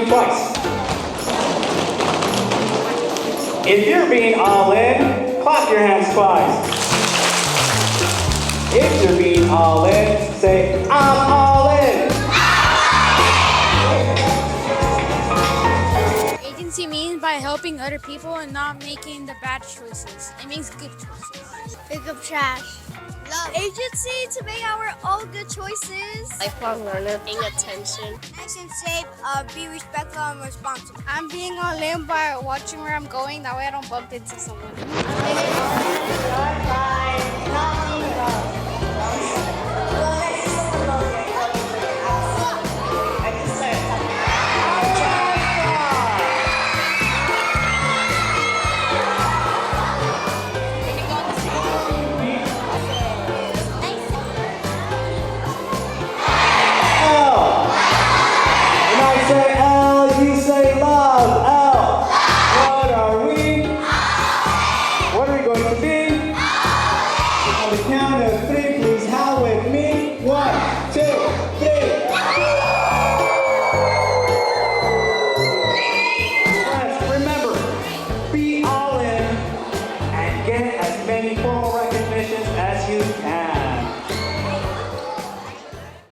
twice. If you're being all in, clap your hands twice. If you're being all in, say, I'm all in. Agency means by helping other people and not making the bad choices. It means good choices. Pick up trash. Love. Agency to make our own good choices. Lifelong learner, paying attention. Nice and safe, be respectful and responsible. I'm being all in by watching where I'm going. That way I don't bump into someone. On the count of three, please howl with me.